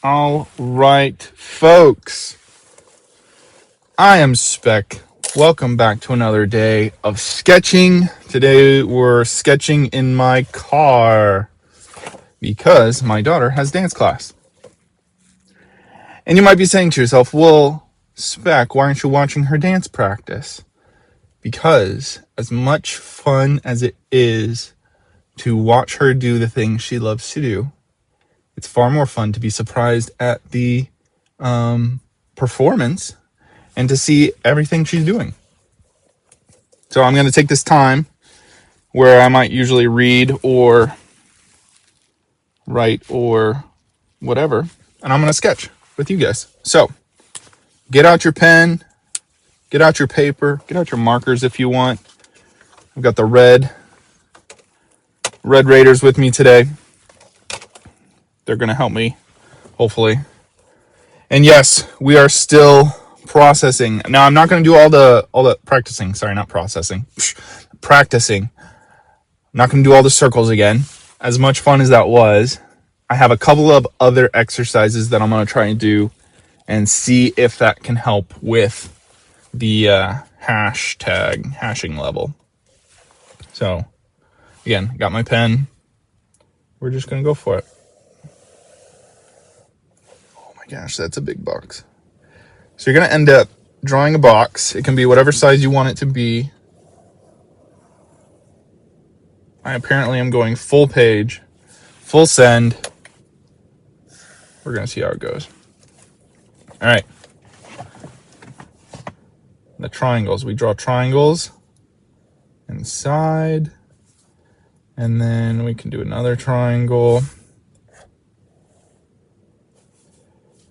All right, folks. I am Spec. Welcome back to another day of sketching. Today we're sketching in my car because my daughter has dance class. And you might be saying to yourself, well, Spec, why aren't you watching her dance practice? Because as much fun as it is to watch her do the things she loves to do, it's far more fun to be surprised at the performance and to see everything she's doing. So I'm going to take this time where I might usually read or write or whatever, and I'm going to sketch with you guys. So get out your pen, get out your paper, get out your markers if you want. I've got the Red Raiders with me today. They're going to help me, hopefully. And yes, we are still processing. Now I'm not going to do all the practicing. Sorry, not processing. Practicing. I'm not going to do all the circles again. As much fun as that was, I have a couple of other exercises that I'm going to try and do and see if that can help with the hashing level. So, again, got my pen. We're just going to go for it. Oh my gosh, that's a big box. So you're going to end up drawing a box. It can be whatever size you want it to be. I apparently am going full page, full send. We're going to see how it goes. All right. The triangles. We draw triangles inside. And then we can do another triangle.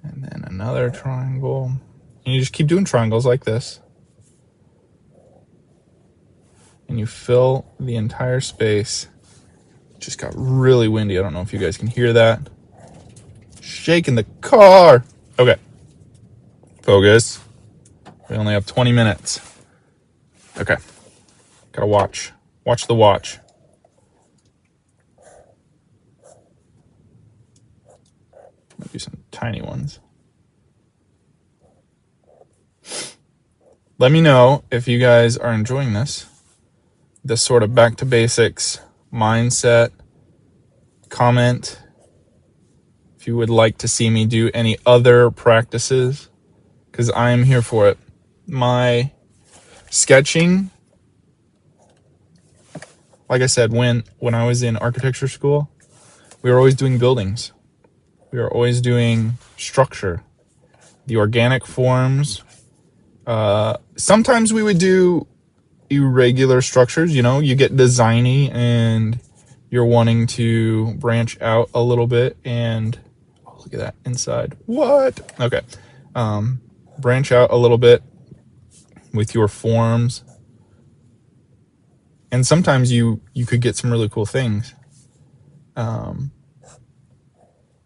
And then another triangle. And you just keep doing triangles like this. And you fill the entire space. It just got really windy. I don't know if you guys can hear that. Shaking the car. Okay. Focus. We only have 20 minutes. Okay. Gotta watch. Watch the watch. Might do some tiny ones. Let me know if you guys are enjoying this sort of back to basics mindset. Comment if you would like to see me do any other practices, because I am here for it. My sketching, like I said, when I was in architecture school, we were always doing buildings. We were always doing structure, the organic forms. Sometimes we would do irregular structures. You get designy and you're wanting to branch out a little bit, and oh, look at that inside. What? Okay. Branch out a little bit with your forms, and sometimes you could get some really cool things.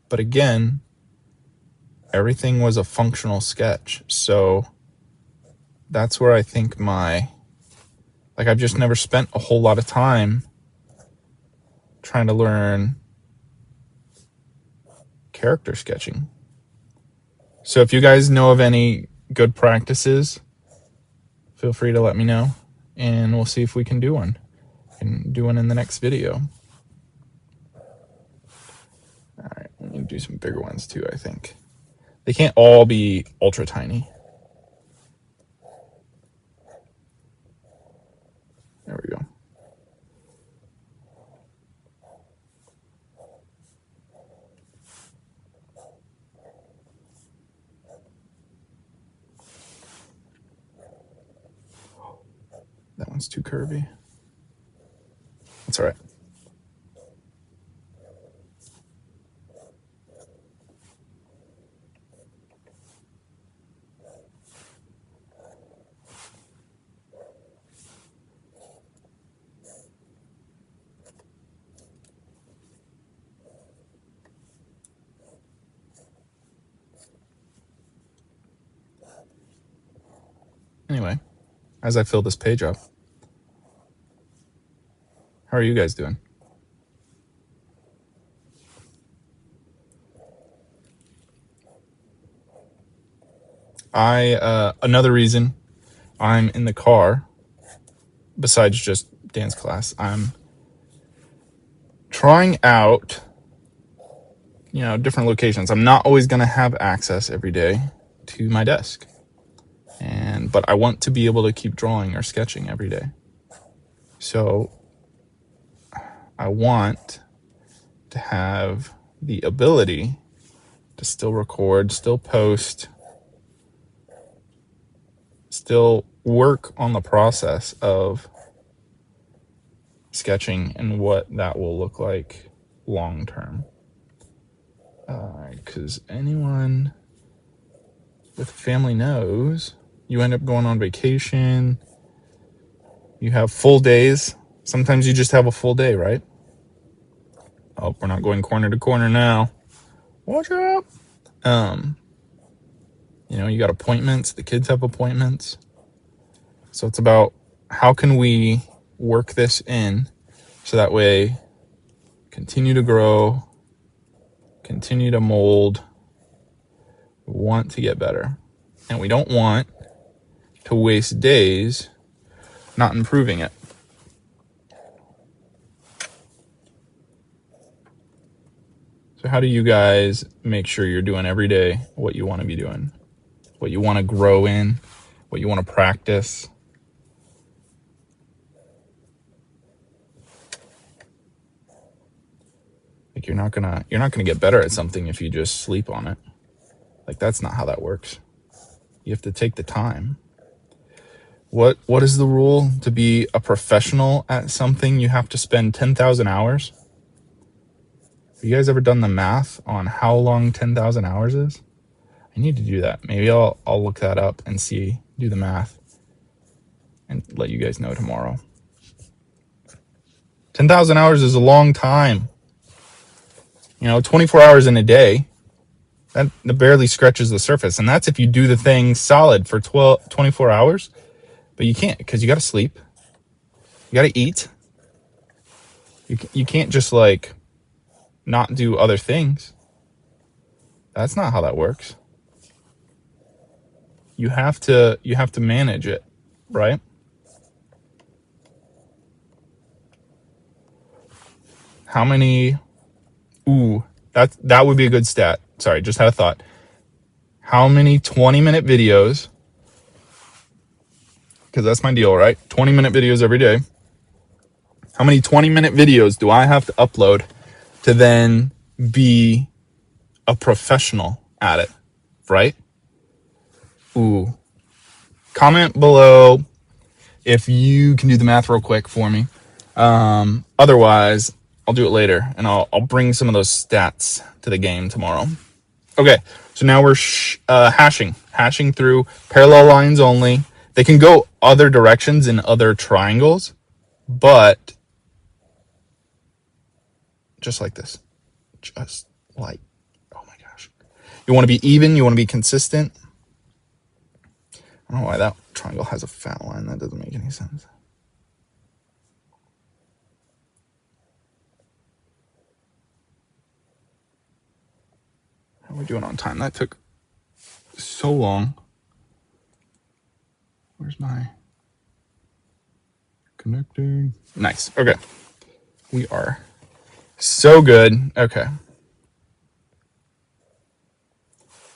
But again, everything was a functional sketch, so that's where I think I've just never spent a whole lot of time trying to learn character sketching. So if you guys know of any good practices, feel free to let me know, and we'll see if we can do one. And do one in the next video. All right, we need to do some bigger ones too, I think. They can't all be ultra tiny. There we go. That one's too curvy. That's all right. Anyway, as I fill this page up, how are you guys doing? Another reason I'm in the car, besides just dance class, I'm trying out, different locations. I'm not always going to have access every day to my desk. But I want to be able to keep drawing or sketching every day. So I want to have the ability to still record, still post, still work on the process of sketching and what that will look like long term. Because anyone with a family knows you end up going on vacation, you have full days. Sometimes you just have a full day, right? Oh, we're not going corner to corner now. Watch out. You got appointments. The kids have appointments. So it's about how can we work this in so that way continue to grow, continue to mold, want to get better. And we don't want to waste days not improving it. So how do you guys make sure you're doing every day what you want to be doing, what you want to grow in, what you want to practice? Like you're not gonna get better at something if you just sleep on it. Like that's not how that works. You have to take the time. What is the rule? To be a professional at something, you have to spend 10,000 hours. Have you guys ever done the math on how long 10,000 hours is? I need to do that. Maybe I'll look that up and do the math and let you guys know tomorrow. 10,000 hours is a long time. 24 hours in a day, that barely scratches the surface. And that's if you do the thing solid for 24 hours. But you can't, because you got to sleep. You got to eat. You can't just not do other things. That's not how that works. You have to manage it, right? How many? That would be a good stat. Sorry, just had a thought. How many 20-minute videos? Because that's my deal, right? 20-minute videos every day. How many 20-minute videos do I have to upload to then be a professional at it, right? Comment below if you can do the math real quick for me. Otherwise, I'll do it later, and I'll bring some of those stats to the game tomorrow. Okay, so now we're hashing through parallel lines only. They can go other directions in other triangles, but just like this. Just like, oh my gosh. You want to be even, you want to be consistent. I don't know why that triangle has a fat line. That doesn't make any sense. How are we doing on time? That took so long. Where's my connecting? Nice. Okay. We are so good. Okay.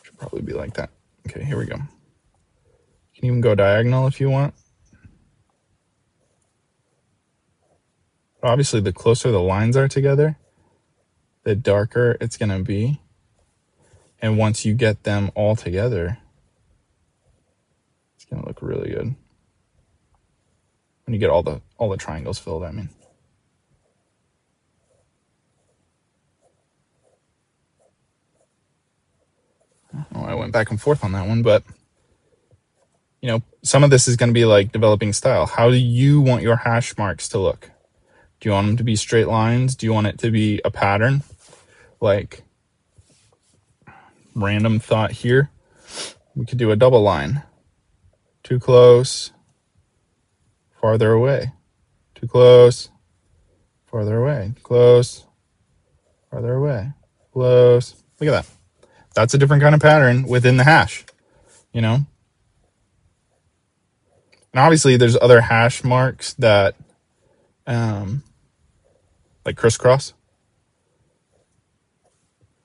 Should probably be like that. Okay, here we go. You can even go diagonal if you want. Obviously, the closer the lines are together, the darker it's going to be. And once you get them all together, it's going to look really good. When you get all the triangles filled, I mean. I went back and forth on that one, but some of this is going to be like developing style. How do you want your hash marks to look? Do you want them to be straight lines? Do you want it to be a pattern? Like, random thought here. We could do a double line. Too close, farther away. Too close, farther away. Close, farther away. Close. Look at that. That's a different kind of pattern within the hash. And obviously there's other hash marks that like crisscross.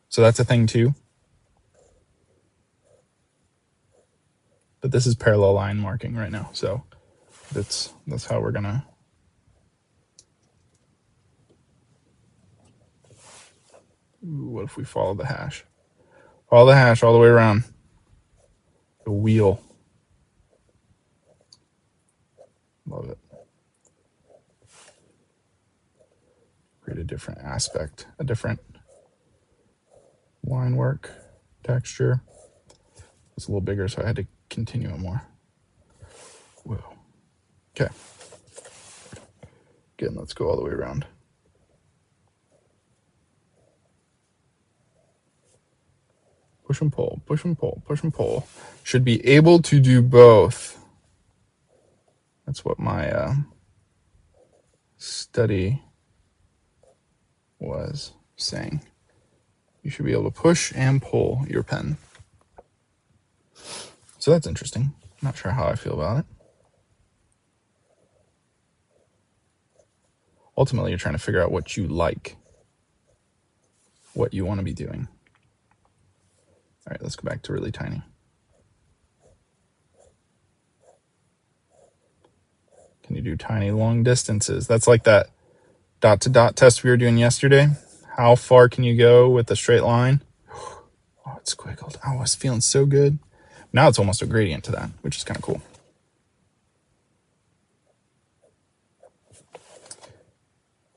So that's a thing too. But this is parallel line marking right now. So that's how we're gonna. Ooh, what if we follow the hash? Follow the hash all the way around the wheel. Love it. Create a different aspect, a different line work, texture. It's a little bigger, so I had to continue it more. Whoa. Okay. Again, let's go all the way around. Push and pull, push and pull, push and pull. Should be able to do both. That's what my study was saying. You should be able to push and pull your pen. So that's interesting. Not sure how I feel about it. Ultimately, you're trying to figure out what you like, what you want to be doing. All right, let's go back to really tiny. Can you do tiny long distances? That's like that dot to dot test we were doing yesterday. How far can you go with a straight line? Oh, it's squiggled. Oh, I was feeling so good. Now it's almost a gradient to that, which is kind of cool.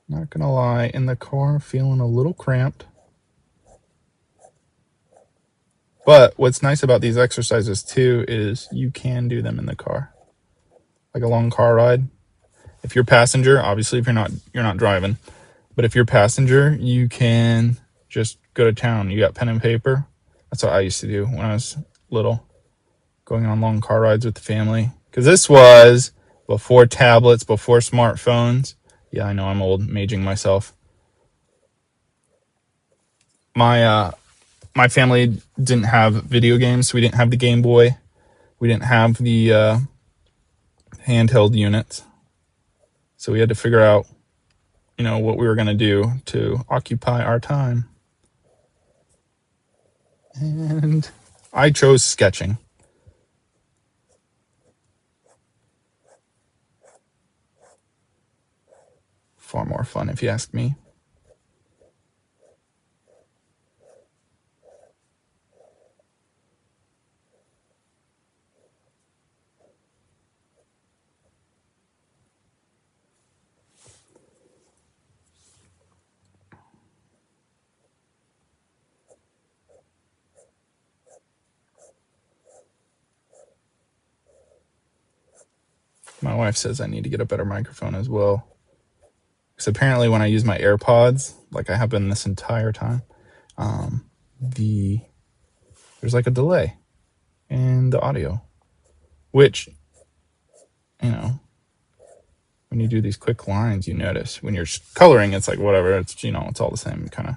Not gonna lie, in the car, feeling a little cramped. But what's nice about these exercises too is you can do them in the car. Like a long car ride. If you're passenger, obviously if you're not driving, but if you're passenger, you can just go to town. You got pen and paper. That's what I used to do when I was little, going on long car rides with the family. Because this was before tablets, before smartphones. Yeah, I know I'm old, I'm aging myself. My family didn't have video games, so we didn't have the Game Boy. We didn't have the handheld units. So we had to figure out, what we were going to do to occupy our time. And I chose sketching. Far more fun, if you ask me. My wife says I need to get a better microphone as well. Because apparently when I use my AirPods, like I have been this entire time, there's like a delay in the audio. Which, when you do these quick lines, you notice. When you're coloring, it's like whatever. It's, it's all the same. It kind of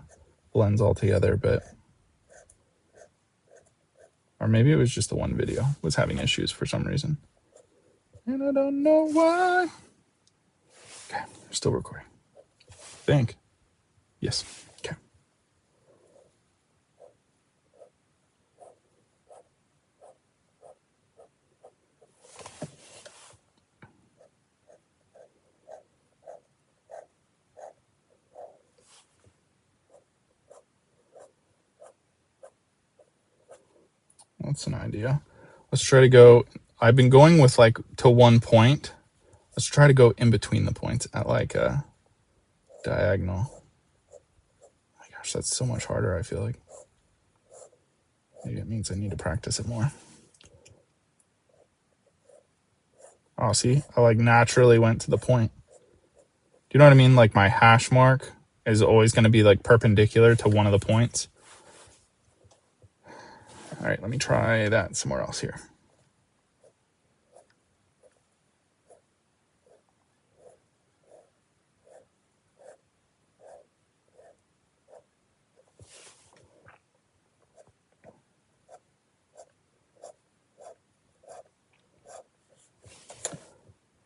blends all together, but... Or maybe it was just the one video was having issues for some reason. And I don't know why. Okay, still recording. Think. Yes. Okay. That's an idea. Let's try to go. I've been going with like to one point. Let's try to go in between the points at like a diagonal. Oh my gosh, that's so much harder, I feel like. Maybe it means I need to practice it more. Oh, see? I like naturally went to the point. Do you know what I mean? Like my hash mark is always going to be like perpendicular to one of the points. All right, let me try that somewhere else here.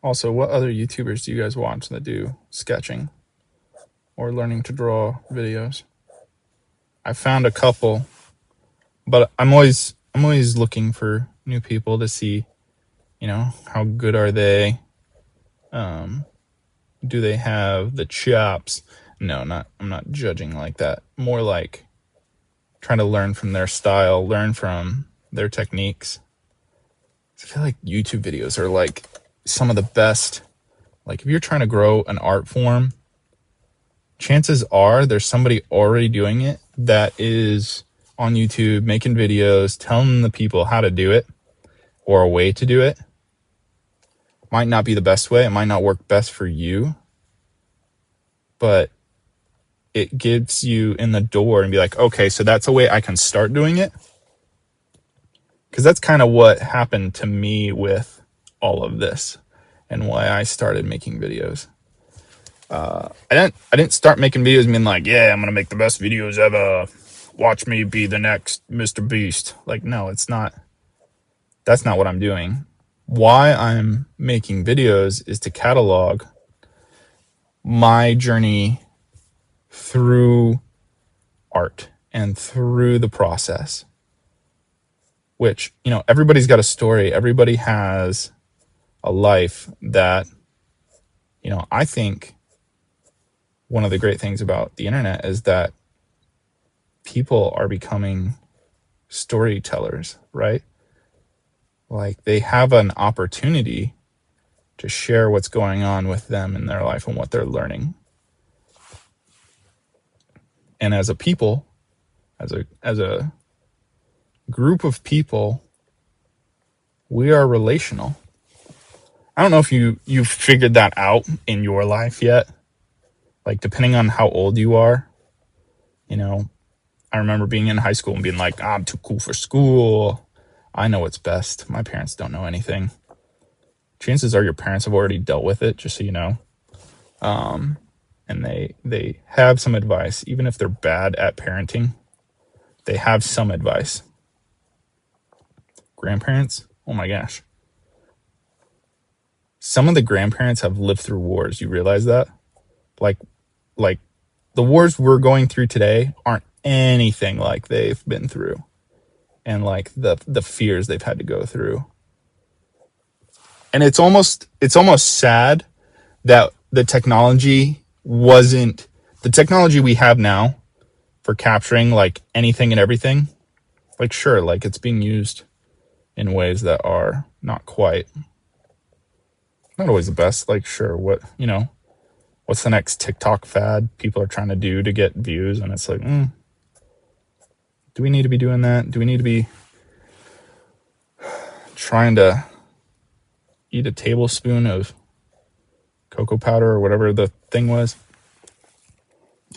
Also, what other YouTubers do you guys watch that do sketching or learning to draw videos? I found a couple, but I'm always looking for new people to see, how good are they? Do they have the chops? No, I'm not judging like that. More like trying to learn from their style, learn from their techniques. I feel like YouTube videos are like some of the best. Like if you're trying to grow an art form, chances are there's somebody already doing it that is on YouTube making videos, telling the people how to do it or a way to do it. Might not be the best way. It might not work best for you, but it gets you in the door and be like, okay, so that's a way I can start doing it. Because that's kind of what happened to me with all of this and why I started making videos. I didn't start making videos being like, yeah, I'm gonna make the best videos ever. Watch me be the next Mr. Beast. Like, no, it's not. That's not what I'm doing. Why I'm making videos is to catalog my journey through art and through the process. Which, everybody's got a story. Everybody has a life that, I think one of the great things about the internet is that people are becoming storytellers, right? Like they have an opportunity to share what's going on with them in their life and what they're learning. And as a people, as a group of people, we are relational. I don't know if you've figured that out in your life yet. Like depending on how old you are, I remember being in high school and being like, I'm too cool for school. I know what's best. My parents don't know anything. Chances are your parents have already dealt with it, just so you know. And they have some advice, even if they're bad at parenting, they have some advice. Grandparents, oh my gosh. Some of the grandparents have lived through wars. You realize that? Like the wars we're going through today aren't anything like they've been through and like the fears they've had to go through. And it's almost sad that the technology we have now for capturing like anything and everything, like sure, like it's being used in ways that are not always the best. Like sure, what's the next TikTok fad people are trying to do to get views? And it's like, do we need to be doing that? Do we need to be trying to eat a tablespoon of cocoa powder or whatever the thing was?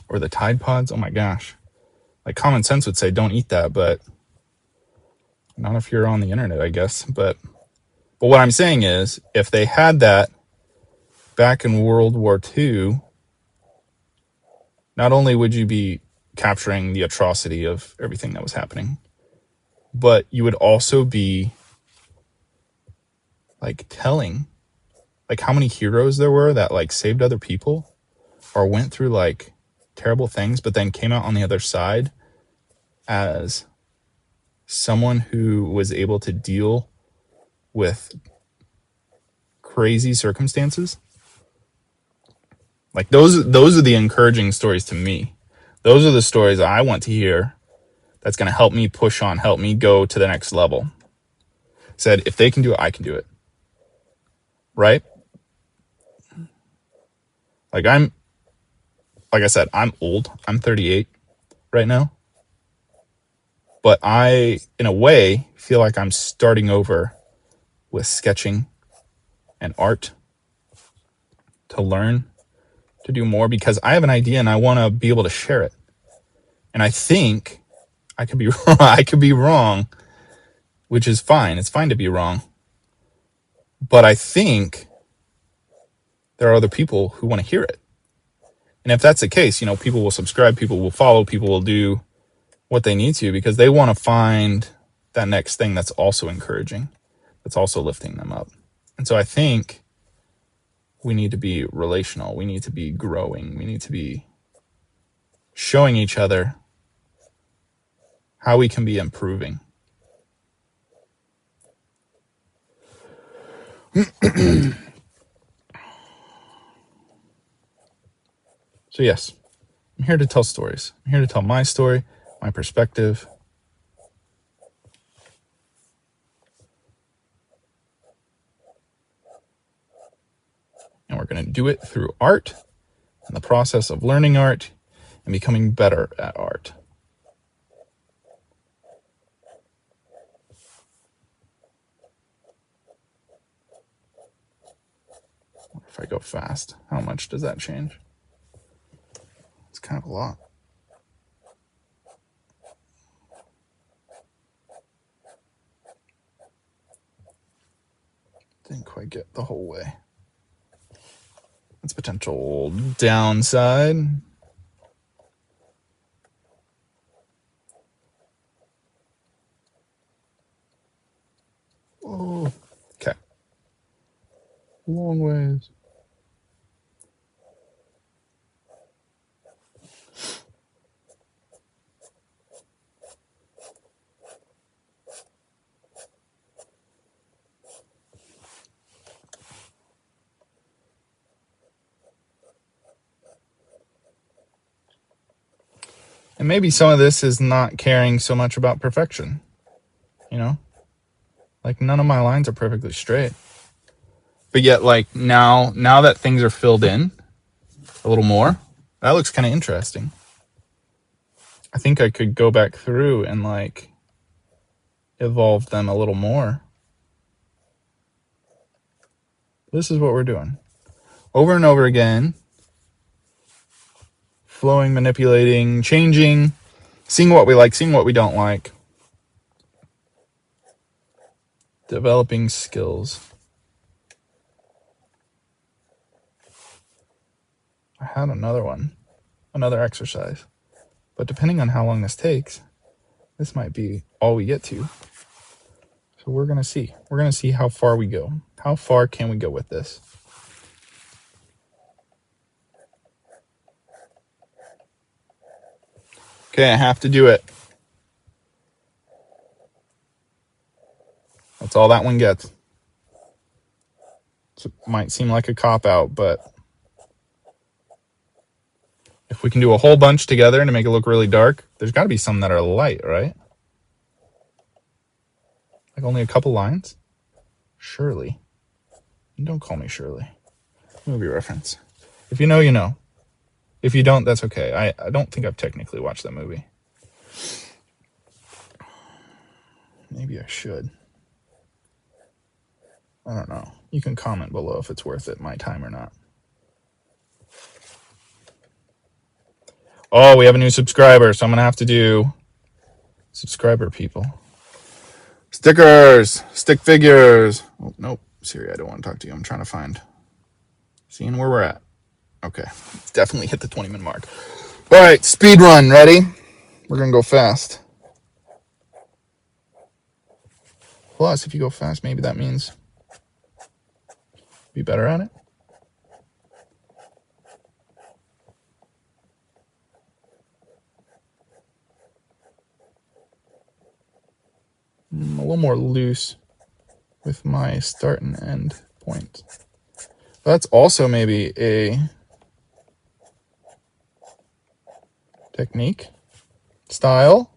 Or the Tide Pods? Oh my gosh. Like common sense would say don't eat that, but not if you're on the internet, I guess. But what I'm saying is if they had that back in World War II, not only would you be capturing the atrocity of everything that was happening, but you would also be like telling like how many heroes there were that like saved other people or went through like terrible things, but then came out on the other side as someone who was able to deal with crazy circumstances. Like those are the encouraging stories to me. Those are the stories I want to hear that's going to help me push on, help me go to the next level. Said, if they can do it, I can do it. Right? Like I said, I'm old. I'm 38 right now. But I, in a way, feel like I'm starting over with sketching and art to learn, to do more, because I have an idea and I want to be able to share it. And I think I could be wrong. I could be wrong, which is fine. It's fine to be wrong. But I think there are other people who want to hear it. And if that's the case, people will subscribe, people will follow, people will do what they need to because they want to find that next thing that's also encouraging, that's also lifting them up. And so I think we need to be relational. We need to be growing. We need to be showing each other how we can be improving. So yes, I'm here to tell stories. I'm here to tell my story, my perspective. And we're going to do it through art and the process of learning art and becoming better at art. If I go fast, how much does that change? It's kind of a lot. Didn't quite get the whole way. That's potential downside. Oh, okay. Long ways. And maybe some of this is not caring so much about perfection. You know? Like none of my lines are perfectly straight. But yet like now that things are filled in a little more, that looks kind of interesting. I think I could go back through and like evolve them a little more. This is what we're doing. Over and over again. Flowing, manipulating, changing, seeing what we like, seeing what we don't like. Developing skills. I had another exercise. But depending on how long this takes, this might be all we get to. So we're going to see. We're going to see how far we go. How far can we go with this? Okay, I have to do it. That's all that one gets. So it might seem like a cop-out, but if we can do a whole bunch together to make it look really dark, there's got to be some that are light, right? Like only a couple lines? Shirley. Don't call me Shirley. Movie reference. If you know, you know. If you don't, that's okay. I don't think I've technically watched that movie. Maybe I should. I don't know. You can comment below if it's worth it, my time or not. Oh, we have a new subscriber, so I'm going to have to do subscriber people. Stickers, stick figures. Oh, nope. Siri, I don't want to talk to you. I'm trying to find. Seeing where we're at. Okay. Definitely hit the 20-minute mark. All right, speed run. Ready? We're going to go fast. Plus, if you go fast, maybe that means be better at it. I'm a little more loose with my start and end point. That's also maybe a technique. Style.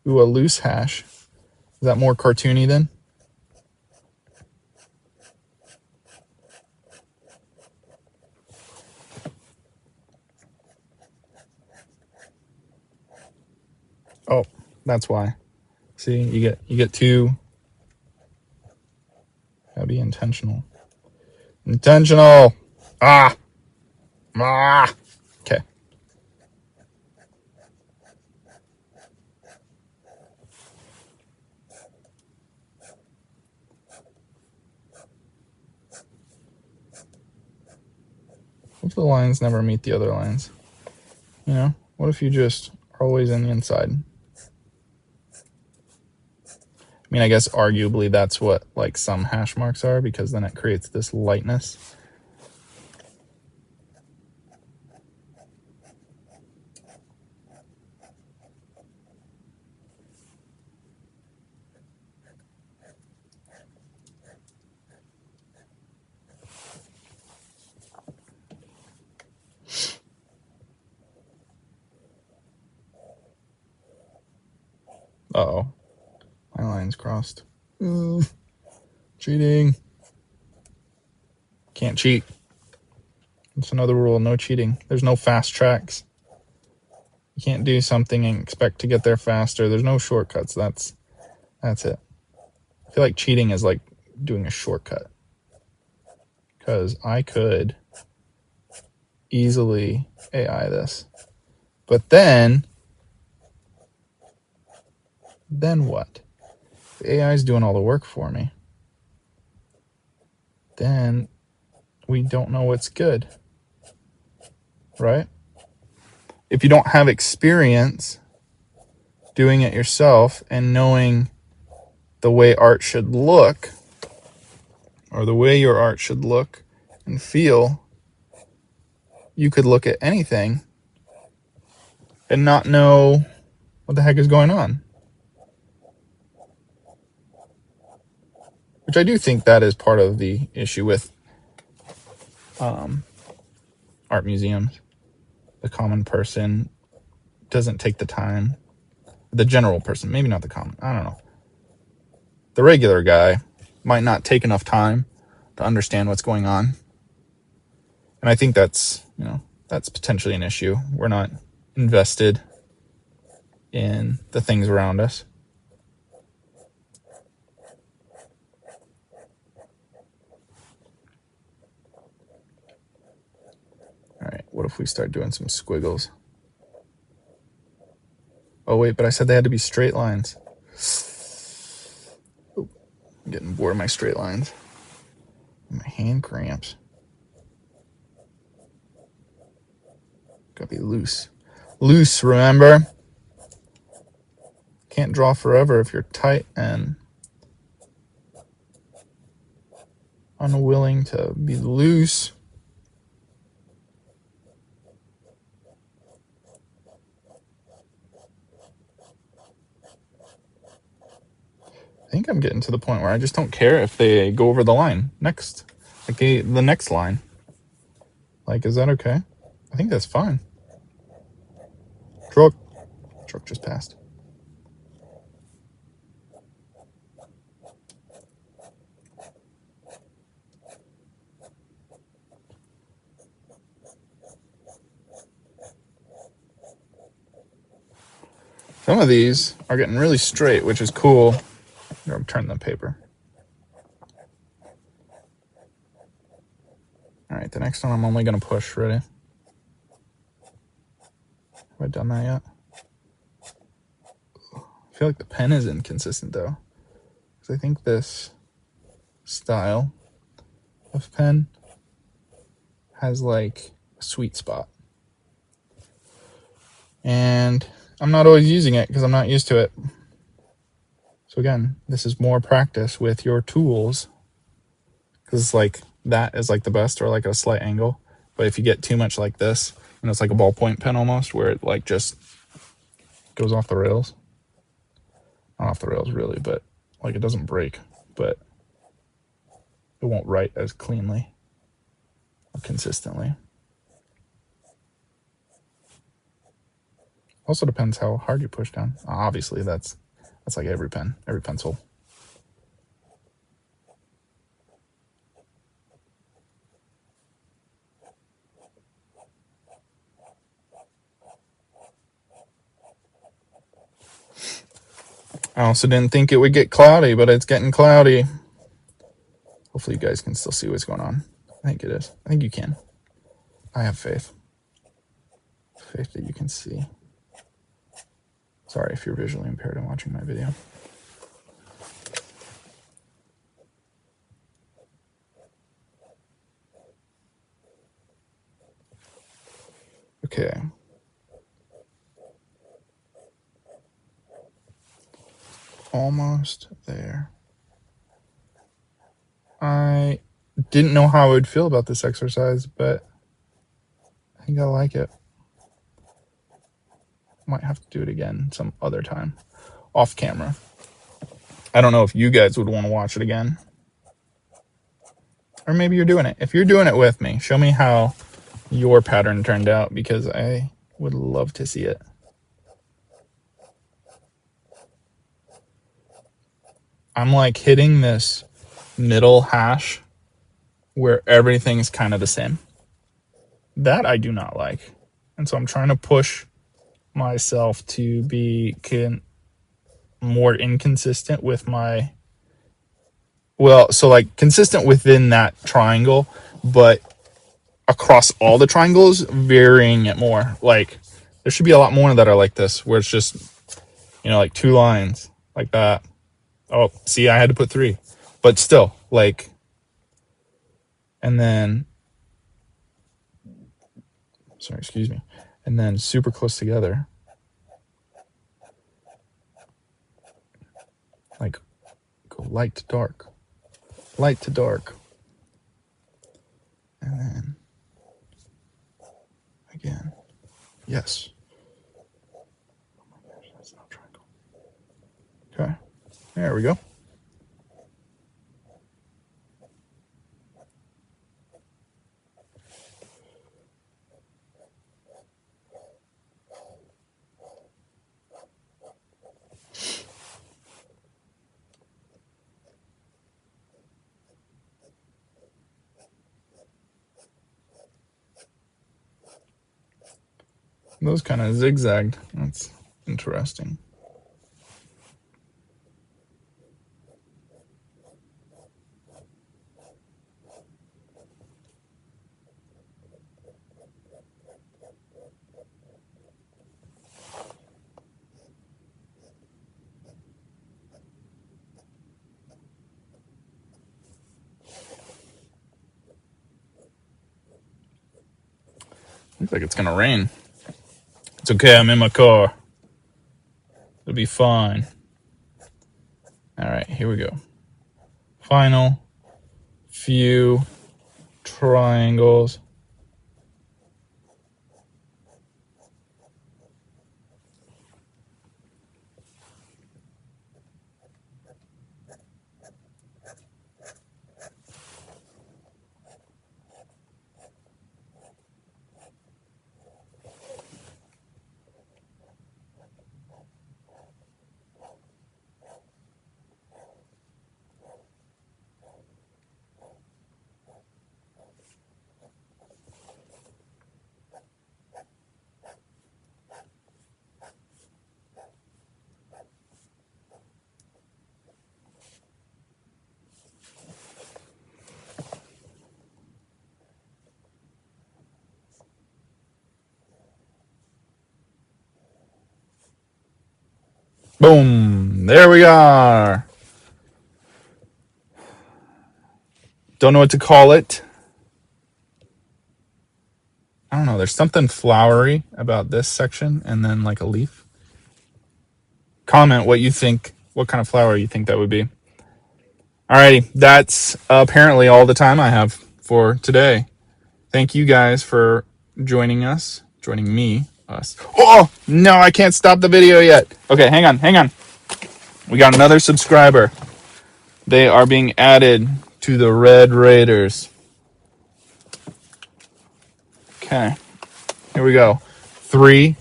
Ooh, a loose hash. Is that more cartoony then? Oh, that's why. See, you get two. Gotta be intentional. Intentional. Ah. Okay. What if the lines never meet the other lines? You know, what if you just are always in the inside? mean, I guess arguably that's what like some hash marks are, because then it creates this lightness. Uh-oh. My line's crossed. Cheating. Can't cheat. It's another rule, no cheating. There's no fast tracks. You can't do something and expect to get there faster. There's no shortcuts. That's it. I feel like cheating is like doing a shortcut. Because I could easily AI this. But then what? The AI is doing all the work for me. Then we don't know what's good. Right? If you don't have experience doing it yourself and knowing the way art should look, or the way your art should look and feel, you could look at anything and not know what the heck is going on. Which I do think that is part of the issue with art museums. The common person doesn't take the time. The general person, maybe not the common, I don't know. The regular guy might not take enough time to understand what's going on. And I think that's potentially an issue. We're not invested in the things around us. All right, what if we start doing some squiggles? Oh, wait, but I said they had to be straight lines. Oh, I'm getting bored of my straight lines. My hand cramps. Gotta be loose. Loose, remember? Can't draw forever if you're tight and unwilling to be loose. I think I'm getting to the point where I just don't care if they go over the line next. Like the next line. Like, is that okay? I think that's fine. Truck just passed. Some of these are getting really straight, which is cool. I'm turning the paper. All right, the next one I'm only going to push. Ready? Have I done that yet? I feel like the pen is inconsistent, though. Because I think this style of pen has, like, a sweet spot. And I'm not always using it because I'm not used to it. So again, this is more practice with your tools. Because it's like, that is like the best, or like a slight angle. But if you get too much like this, and it's like a ballpoint pen almost, where it like just goes off the rails. Not off the rails really, but like it doesn't break, but it won't write as cleanly or consistently. Also depends how hard you push down. Obviously, that's like every pen, every pencil. I also didn't think it would get cloudy, but it's getting cloudy. Hopefully you guys can still see what's going on. I think it is. I think you can. I have faith. Faith that you can see. Sorry if you're visually impaired and watching my video. Okay. almost there. I didn't know how I would feel about this exercise, but I think I like it. Might have to do it again some other time, off camera. I don't know if you guys would want to watch it again. Or maybe you're doing it. If you're doing it with me, show me how your pattern turned out, because I would love to see it. I'm like hitting this middle hash where everything's kind of the same. That I do not like. And so I'm trying to push myself to be more inconsistent with my, well, so like consistent within that triangle, but across all the triangles, varying it more. Like there should be a lot more that are like this, where it's just, like 2 lines like that. Oh, see, I had to put 3, but still, like, and then, sorry, excuse me, and then super close together. Like, go light to dark, light to dark. And then, again, yes. Oh my gosh, that's not a triangle. Okay, there we go. Those kind of zigzagged. That's interesting. Looks like it's gonna rain. It's okay, I'm in my car. It'll be fine. All right, here we go. Final few triangles. Boom, there we are. Don't know what to call it. I don't know, there's something flowery about this section, and then like a leaf. Comment what you think, what kind of flower you think that would be. Alrighty, that's apparently all the time I have for today. Thank you guys for joining me. Oh, no, I can't stop the video yet. Okay, hang on. We got another subscriber. They are being added to the Red Raiders. Okay, here we go. 3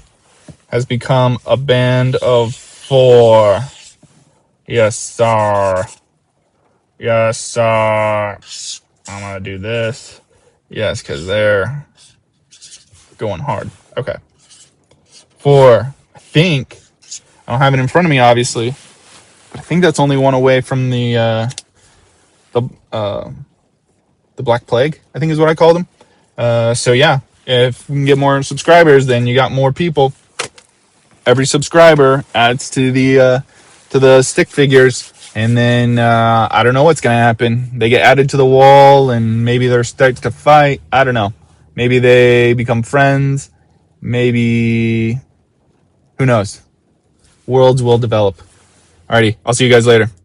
has become a band of 4. Yes, sir. Yes, sir. I'm gonna do this. Yes, because they're going hard. Okay. 4. I think. I don't have it in front of me, obviously. But I think that's only one away from the Black Plague, I think is what I called them. So yeah, if we can get more subscribers, then you got more people. Every subscriber adds to the stick figures, and then I don't know what's gonna happen. They get added to the wall, and maybe they're start to fight. I don't know. Maybe they become friends. Maybe, who knows? Worlds will develop. Alrighty, I'll see you guys later.